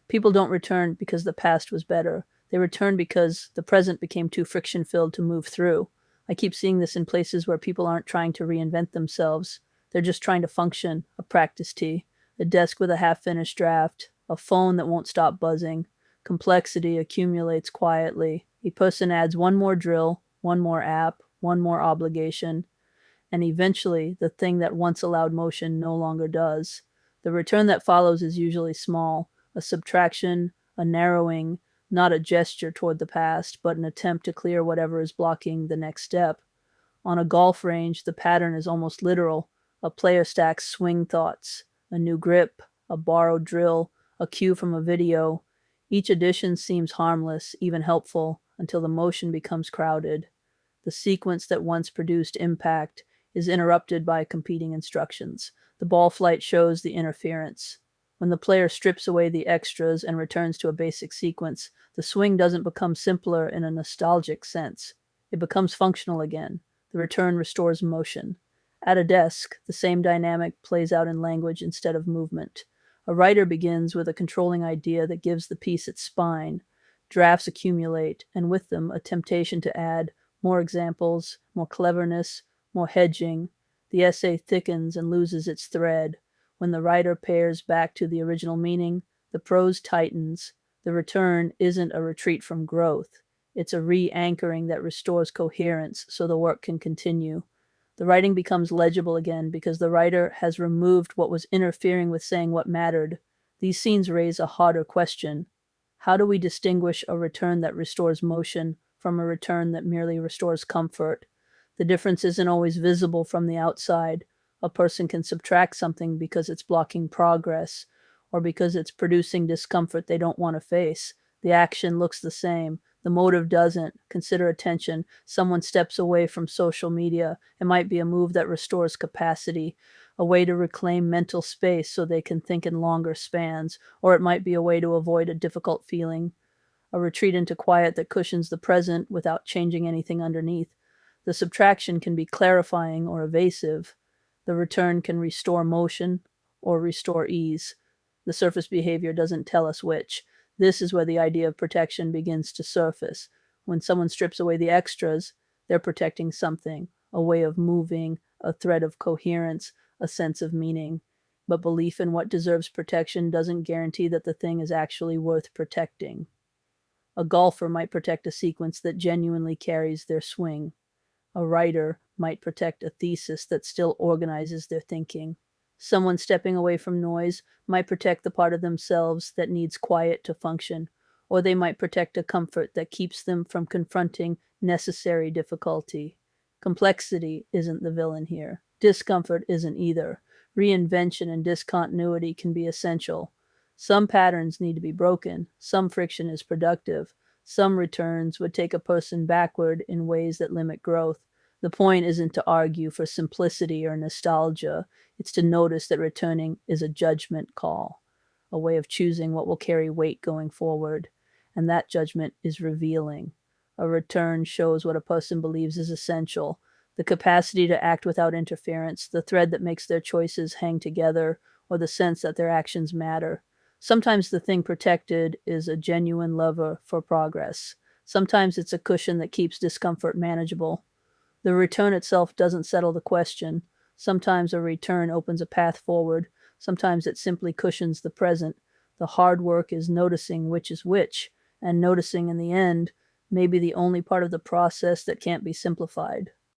People don't return because the past was better. They return because the present became too friction-filled to move through. I keep seeing this in places where people aren't trying to reinvent themselves. They're just trying to function, a practice tee, a desk with a half-finished draft, a phone that won't stop buzzing. Complexity accumulates quietly. A person adds one more drill, one more app, one more obligation, and eventually the thing that once allowed motion no longer does. The return that follows is usually small, a subtraction, a narrowing, not a gesture toward the past, but an attempt to clear whatever is blocking the next step. On a golf range, the pattern is almost literal. A player stacks swing thoughts, a new grip, a borrowed drill, a cue from a video. Each addition seems harmless, even helpful, until the motion becomes crowded. The sequence that once produced impact is interrupted by competing instructions. The ball flight shows the interference. When the player strips away the extras and returns to a basic sequence, the swing doesn't become simpler in a nostalgic sense. It becomes functional again. The return restores motion. At a desk, the same dynamic plays out in language instead of movement. A writer begins with a controlling idea that gives the piece its spine. Drafts accumulate, and with them a temptation to add more examples, more cleverness, more hedging. The essay thickens and loses its thread. When the writer pares back to the original meaning, the prose tightens. The return isn't a retreat from growth. It's a re-anchoring that restores coherence so the work can continue. The writing becomes legible again because the writer has removed what was interfering with saying what mattered. These scenes raise a harder question. How do we distinguish a return that restores motion from a return that merely restores comfort? The difference isn't always visible from the outside. A person can subtract something because it's blocking progress, or because it's producing discomfort they don't want to face. The action looks the same. The motive doesn't. Consider attention. Someone steps away from social media. It might be a move that restores capacity, a way to reclaim mental space so they can think in longer spans, or it might be a way to avoid a difficult feeling, a retreat into quiet that cushions the present without changing anything underneath. The subtraction can be clarifying or evasive. The return can restore motion or restore ease. The surface behavior doesn't tell us which. This is where the idea of protection begins to surface. When someone strips away the extras, they're protecting something, a way of moving, a thread of coherence, a sense of meaning. But belief in what deserves protection doesn't guarantee that the thing is actually worth protecting. A golfer might protect a sequence that genuinely carries their swing. A writer might protect a thesis that still organizes their thinking. Someone stepping away from noise might protect the part of themselves that needs quiet to function, or they might protect a comfort that keeps them from confronting necessary difficulty. Complexity isn't the villain here. Discomfort isn't either. Reinvention and discontinuity can be essential. Some patterns need to be broken. Some friction is productive. Some returns would take a person backward in ways that limit growth. The point isn't to argue for simplicity or nostalgia. It's to notice that returning is a judgment call, a way of choosing what will carry weight going forward. And that judgment is revealing. A return shows what a person believes is essential, the capacity to act without interference, the thread that makes their choices hang together, or the sense that their actions matter. Sometimes the thing protected is a genuine lever for progress. Sometimes it's a cushion that keeps discomfort manageable. The return itself doesn't settle the question. Sometimes a return opens a path forward. Sometimes it simply cushions the present. The hard work is noticing which is which, and noticing in the end may be the only part of the process that can't be simplified.